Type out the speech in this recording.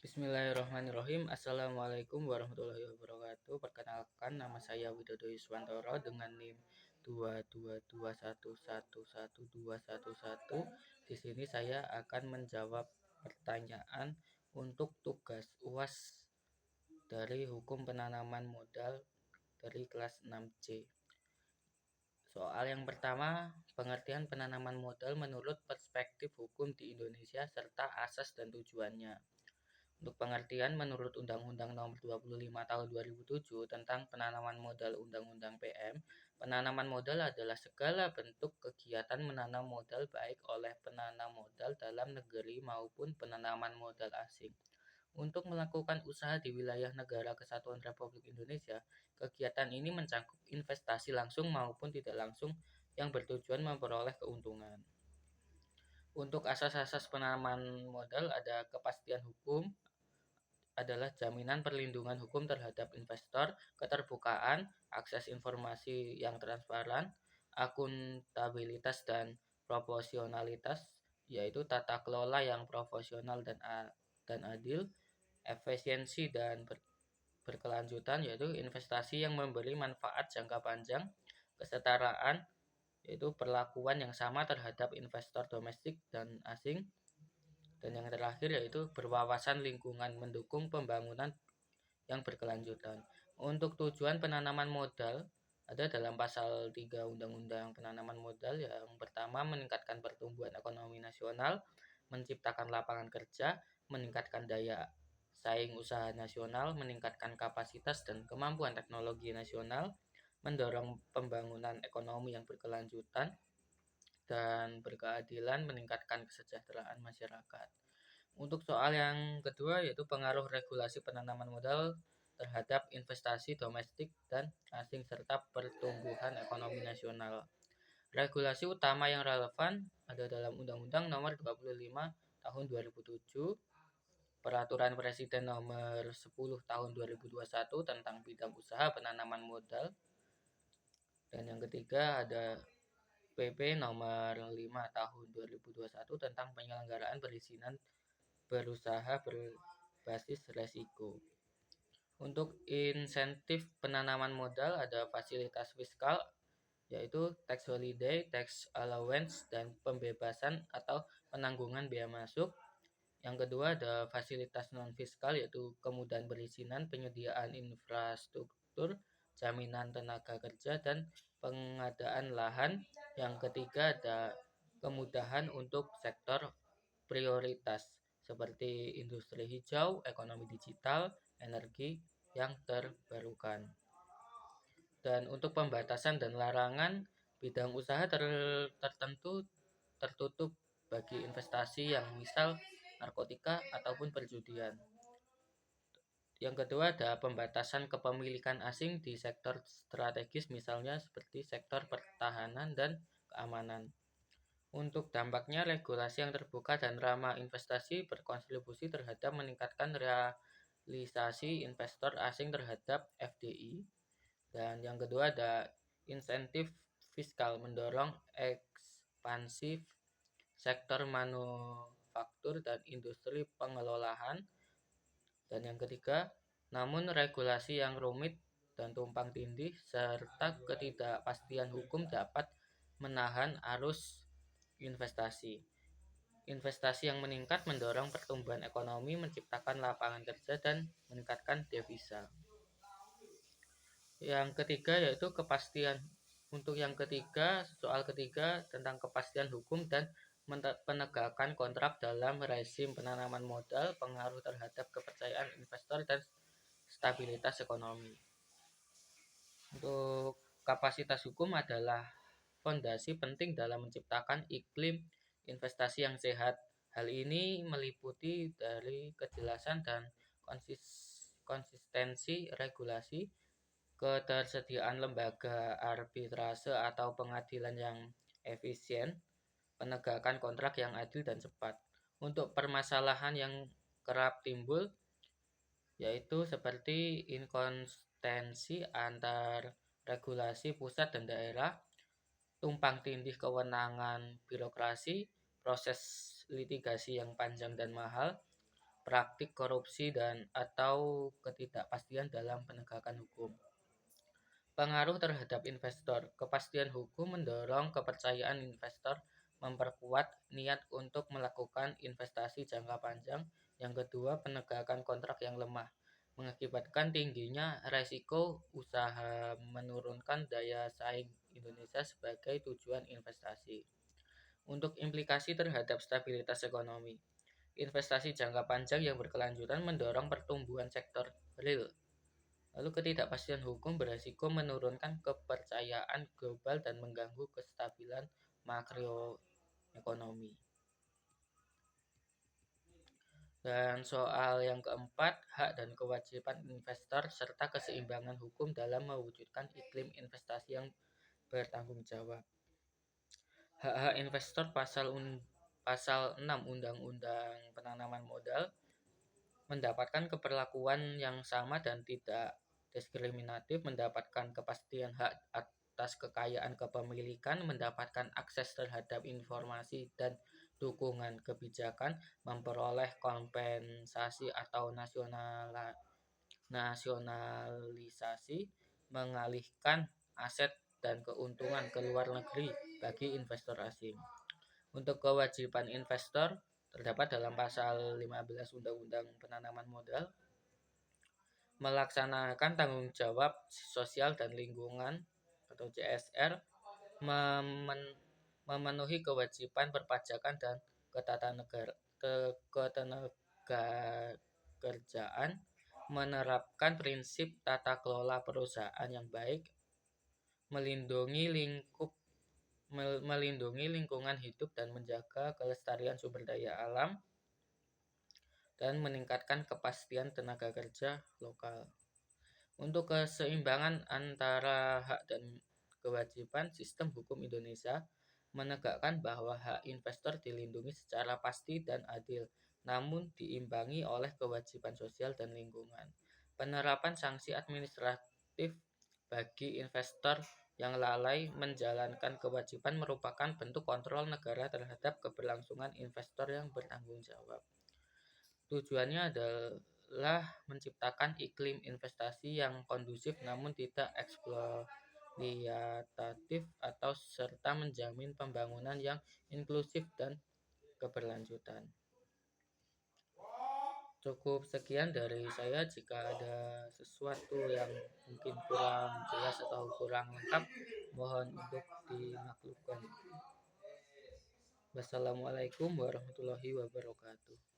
Bismillahirrahmanirrahim. Assalamualaikum warahmatullahi wabarakatuh. Perkenalkan, nama saya Widodo Yuswantoro dengan NIM 22211111211. Di sini saya akan menjawab pertanyaan untuk tugas UAS dari Hukum Penanaman Modal dari kelas 6C. Soal yang pertama, pengertian penanaman modal menurut perspektif hukum di Indonesia serta asas dan tujuannya. Untuk pengertian menurut Undang-Undang Nomor 25 Tahun 2007 tentang penanaman modal Undang-Undang PM, penanaman modal adalah segala bentuk kegiatan menanam modal baik oleh penanam modal dalam negeri maupun penanaman modal asing. Untuk melakukan usaha di wilayah Negara Kesatuan Republik Indonesia, kegiatan ini mencakup investasi langsung maupun tidak langsung yang bertujuan memperoleh keuntungan. Untuk asas-asas penanaman modal ada kepastian hukum, adalah jaminan perlindungan hukum terhadap investor, keterbukaan, akses informasi yang transparan, akuntabilitas dan proporsionalitas, yaitu tata kelola yang profesional dan adil, efisiensi dan berkelanjutan, yaitu investasi yang memberi manfaat jangka panjang, kesetaraan, yaitu perlakuan yang sama terhadap investor domestik dan asing, dan yang terakhir yaitu berwawasan lingkungan mendukung pembangunan yang berkelanjutan. Untuk tujuan penanaman modal ada dalam pasal 3 Undang-Undang Penanaman Modal. Yang pertama, meningkatkan pertumbuhan ekonomi nasional, menciptakan lapangan kerja, meningkatkan daya saing usaha nasional, meningkatkan kapasitas dan kemampuan teknologi nasional, mendorong pembangunan ekonomi yang berkelanjutan dan berkeadilan, meningkatkan kesejahteraan masyarakat. Untuk soal yang kedua yaitu pengaruh regulasi penanaman modal terhadap investasi domestik dan asing serta pertumbuhan ekonomi nasional. Regulasi utama yang relevan ada dalam Undang-Undang Nomor 25 Tahun 2007, Peraturan Presiden Nomor 10 Tahun 2021 tentang bidang usaha penanaman modal, dan yang ketiga ada PP Nomor 5 Tahun 2021 tentang penyelenggaraan perizinan berusaha berbasis resiko. Untuk insentif penanaman modal ada fasilitas fiskal, yaitu tax holiday, tax allowance, dan pembebasan atau penanggungan biaya masuk. Yang kedua ada fasilitas non-fiskal, yaitu kemudahan perizinan, penyediaan infrastruktur, jaminan tenaga kerja, dan pengadaan lahan. Yang ketiga ada kemudahan untuk sektor prioritas seperti industri hijau, ekonomi digital, energi yang terbarukan. Dan untuk pembatasan dan larangan, bidang usaha tertentu tertutup bagi investasi yang misal narkotika ataupun perjudian. Yang kedua ada pembatasan kepemilikan asing di sektor strategis misalnya seperti sektor pertahanan dan keamanan. Untuk dampaknya, regulasi yang terbuka dan ramah investasi berkontribusi terhadap meningkatkan realisasi investor asing terhadap FDI. Dan yang kedua ada insentif fiskal mendorong ekspansi sektor manufaktur dan industri pengelolaan. Dan yang ketiga, namun regulasi yang rumit dan tumpang tindih serta ketidakpastian hukum dapat menahan arus investasi. Investasi yang meningkat mendorong pertumbuhan ekonomi, menciptakan lapangan kerja, dan meningkatkan devisa. Yang ketiga yaitu kepastian. Untuk yang ketiga, soal ketiga tentang kepastian hukum dan penegakan kontrak dalam rezim penanaman modal, pengaruh terhadap kepercayaan investor dan stabilitas ekonomi. Untuk kapasitas hukum adalah fondasi penting dalam menciptakan iklim investasi yang sehat. Hal ini meliputi dari kejelasan dan konsistensi regulasi, ketersediaan lembaga arbitrase atau pengadilan yang efisien, penegakan kontrak yang adil dan cepat. Untuk permasalahan yang kerap timbul yaitu seperti inkonsistensi antar regulasi pusat dan daerah, tumpang tindih kewenangan birokrasi, proses litigasi yang panjang dan mahal, praktik korupsi dan atau ketidakpastian dalam penegakan hukum. Pengaruh terhadap investor. Kepastian hukum mendorong kepercayaan investor, memperkuat niat untuk melakukan investasi jangka panjang. Yang kedua, penegakan kontrak yang lemah, mengakibatkan tingginya resiko usaha, menurunkan daya saing Indonesia sebagai tujuan investasi. Untuk implikasi terhadap stabilitas ekonomi. Investasi jangka panjang yang berkelanjutan mendorong pertumbuhan sektor real. Lalu ketidakpastian hukum beresiko menurunkan kepercayaan global dan mengganggu kestabilan makroekonomi. Dan soal yang keempat, hak dan kewajiban investor serta keseimbangan hukum dalam mewujudkan iklim investasi yang bertanggung jawab. Hak-hak investor pasal 6 Undang-Undang Penanaman Modal mendapatkan keperlakuan yang sama dan tidak diskriminatif, mendapatkan kepastian hak atas kekayaan kepemilikan, mendapatkan akses terhadap informasi dan dukungan kebijakan, memperoleh kompensasi atau nasionalisasi, mengalihkan aset dan keuntungan ke luar negeri bagi investor asing. Untuk kewajiban investor terdapat dalam pasal 15 Undang-Undang Penanaman Modal, melaksanakan tanggung jawab sosial dan lingkungan atau CSR, memenuhi kewajiban perpajakan dan ketenagakerjaan, menerapkan prinsip tata kelola perusahaan yang baik, melindungi lingkungan hidup dan menjaga kelestarian sumber daya alam, dan meningkatkan kepastian tenaga kerja lokal. Untuk keseimbangan antara hak dan kewajiban, sistem hukum Indonesia menegakkan bahwa hak investor dilindungi secara pasti dan adil, namun diimbangi oleh kewajiban sosial dan lingkungan. Penerapan sanksi administratif bagi investor yang lalai menjalankan kewajiban merupakan bentuk kontrol negara terhadap keberlangsungan investor yang bertanggung jawab. Tujuannya adalah menciptakan iklim investasi yang kondusif namun tidak eksploitatif atau serta menjamin pembangunan yang inklusif dan keberlanjutan. Cukup sekian dari saya. Jika ada sesuatu yang mungkin kurang jelas atau kurang lengkap, mohon untuk dimaklumkan. Wassalamualaikum warahmatullahi wabarakatuh.